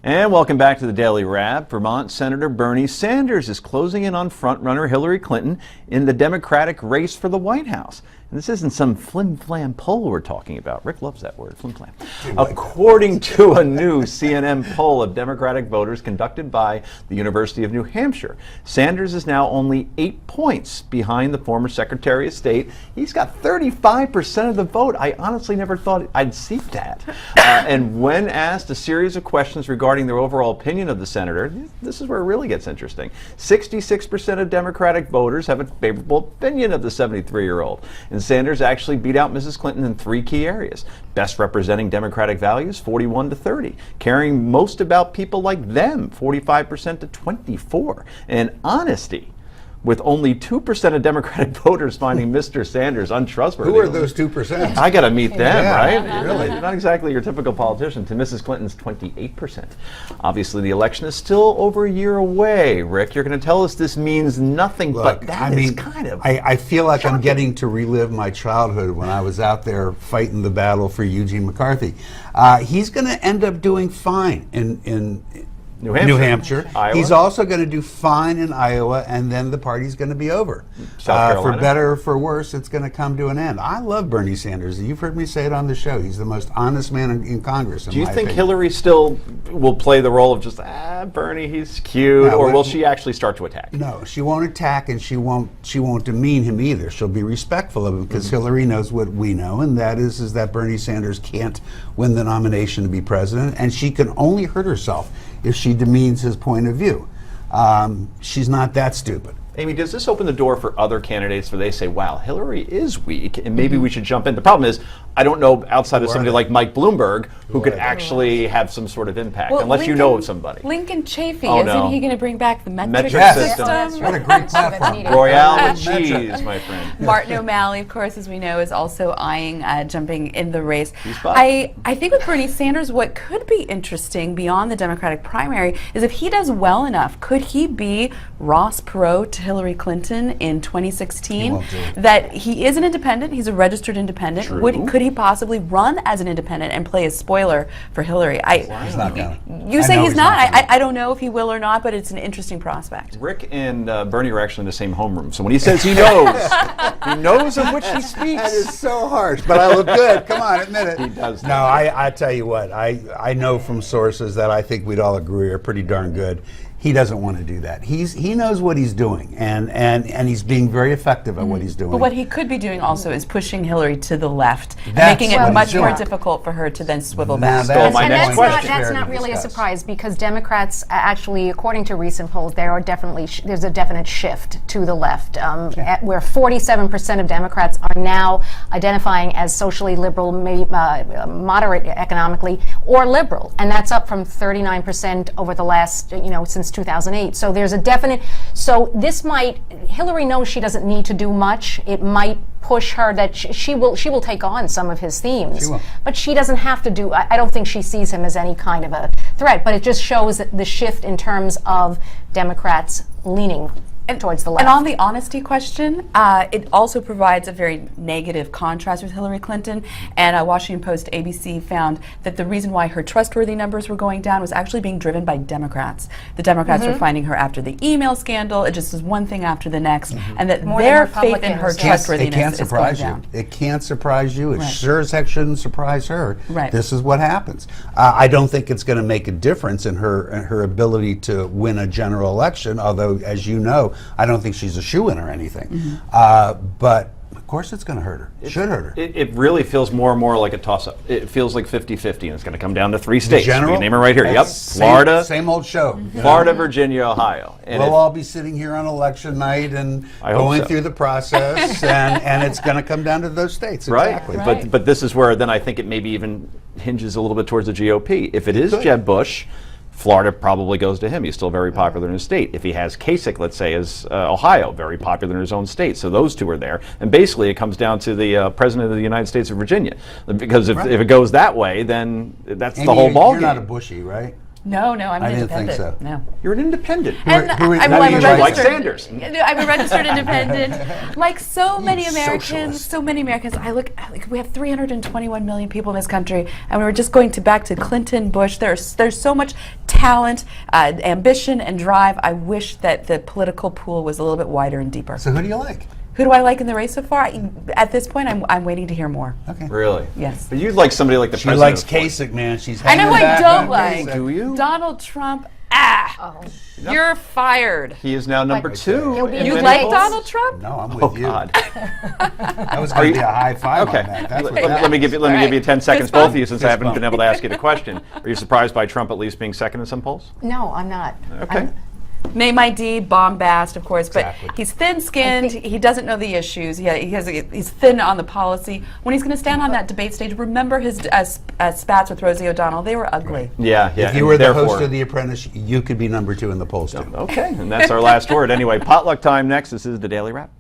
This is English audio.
And welcome back to the Daily Wrap. Vermont Senator Bernie Sanders is closing in on frontrunner Hillary Clinton in the Democratic race for the White House. And this isn't some flim-flam poll we're talking about. Rick loves that word, flim-flam. According to a new CNN poll of Democratic voters conducted by the University of New Hampshire, Sanders is now only 8 points behind the former Secretary of State. He's got 35% of the vote. I honestly never thought I'd see that. And when asked a series of questions regarding their overall opinion of the senator, this is where it really gets interesting. 66% of Democratic voters have a favorable opinion of the 73-year-old. And Sanders actually beat out Mrs. Clinton in 3 key areas. Best representing Democratic values, 41-30. Caring most about people like them, 45% to 24. And honesty, with only 2% of Democratic voters finding Mr. Sanders untrustworthy. Who are those 2%? I got to meet them, right? Really? Not exactly your typical politician. To Mrs. Clinton's 28%. Obviously, the election is still over a year away. Rick, you're going to tell us this means nothing, Look, but that is kind of I feel like shocking. I'm getting to relive my childhood when I was out there fighting the battle for Eugene McCarthy. He's going to end up doing fine in New Hampshire. Iowa. He's also going to do fine in Iowa, and then the party's going to be over. South Carolina. For better or for worse, it's going to come to an end. I love Bernie Sanders. You've heard me say it on the show. He's the most honest man in Congress. Do you think Hillary still will play the role of just, Bernie, he's cute, or will she actually start to attack? No, she won't attack, and she won't demean him either. She'll be respectful of him because Hillary knows what we know, and that is that Bernie Sanders can't win the nomination to be president, and she can only hurt herself if she demeans his point of view. She's not that stupid. Amy, does this open the door for other candidates where they say, wow, Hillary is weak, and maybe we should jump in? The problem is, I don't know outside of somebody like Mike Bloomberg who could actually have some sort of impact, unless you know of somebody. Lincoln Chafee, Oh, isn't no. he going to bring back the metric system? What a great platform. Royale with cheese, my friend. Martin O'Malley, of course, as we know, is also eyeing jumping in the race. He's I think with Bernie Sanders, what could be interesting beyond the Democratic primary is if he does well enough, could he be Ross Perot to Hillary Clinton in 2016? He won't do it. That he is an independent, he's a registered independent. True. Could he possibly run as an independent and play a spoiler for Hillary? He's not gonna. You say he's not. gonna. I don't know if he will or not, but it's an interesting prospect. Rick and Bernie are actually in the same homeroom, so when he says he knows, he knows of which he speaks. That is so harsh, but I look good. Come on, admit it. He does. No, I tell you what, I know from sources that I think we'd all agree are pretty darn good. He doesn't want to do that. He knows what he's doing, and he's being very effective at what he's doing. But what he could be doing also is pushing Hillary to the left, and That's making what it he's much more doing. difficult for her to then swivel Now back. that's my And next question. that's not really a surprise because Democrats, actually, according to recent polls, there are definitely there's a definite shift to the left, where 47% of Democrats are now identifying as socially liberal, maybe moderate economically, or liberal, and that's up from 39% over the last, since 2008. So there's a definite. So this might. Hillary knows she doesn't need to do much. It might push her that she will take on some of his themes, She will. but she doesn't have to do. I don't think she sees him as any kind of a threat. But it just shows that the shift in terms of Democrats leaning towards the left. And on the honesty question, it also provides a very negative contrast with Hillary Clinton. And Washington Post ABC found that the reason why her trustworthy numbers were going down was actually being driven by Democrats. The Democrats were finding her after the email scandal. It just was one thing after the next, and that More than their faith in her Republicans. It trustworthiness can't is going surprise you. down. It can't surprise you. It Right. sure as heck shouldn't surprise her. Right. This is what happens. I don't think it's going to make a difference in her ability to win a general election. Although, as you know, I don't think she's a shoo-in or anything. But of course it's going to hurt her. It should hurt her. It really feels more and more like a toss-up. It feels like 50-50, and it's going to come down to 3 states. General, We can name it right here. Yep, that's Florida, Same old show. Florida, Virginia, Ohio. And We'll all be sitting here on election night and I hope going so. through the process, and it's going to come down to those states. Right. Exactly. Right. But this is where then I think it maybe even hinges a little bit towards the GOP. If it is Jeb Bush, Florida probably goes to him. He's still very popular in his state. If he has Kasich, let's say, as Ohio, very popular in his own state. So those two are there. And basically it comes down to the President of the United States of Virginia. Because if it goes that way, then that's Amy, the whole ballgame. You're not a Bushy, right? No, I'm I an didn't think independent. so. No. You're an independent. And Who are- I'm who are you a like? Like registered. Sanders. I'm a registered independent. Like so many Americans, socialist. I look. We have 321 million people in this country, and we were just going back to Clinton, Bush. There's so much talent, ambition, and drive. I wish that the political pool was a little bit wider and deeper. So who do you like? Who do I like in the race so far? At this point, I'm waiting to hear more. Okay. Really? Yes. But you'd like somebody like the She president. likes of course. Kasich, man. She's I know hanging I back don't on like. Kasich. Do you? Donald Trump. Ah, you're fired. He is now number But 2. he'll be in You many like polls. Donald Trump? No, I'm with Oh you. God. That was going to be a high five Okay. on that. That's what Let that me was. give you 10 seconds, Fist both bump? of you, since I Fist haven't bump. been able to ask you the question. Are you surprised by Trump at least being second in some polls? No, I'm not. Okay. Name ID, bombast, of course, but Exactly. he's thin-skinned. He doesn't know the issues. He's thin on the policy. When he's going to stand on that debate stage, remember his spats with Rosie O'Donnell. They were ugly. Yeah. If you and were the therefore- host of The Apprentice, you could be number 2 in the polls, too. Okay, and that's our last word. Anyway, potluck time next. This is the Daily Wrap.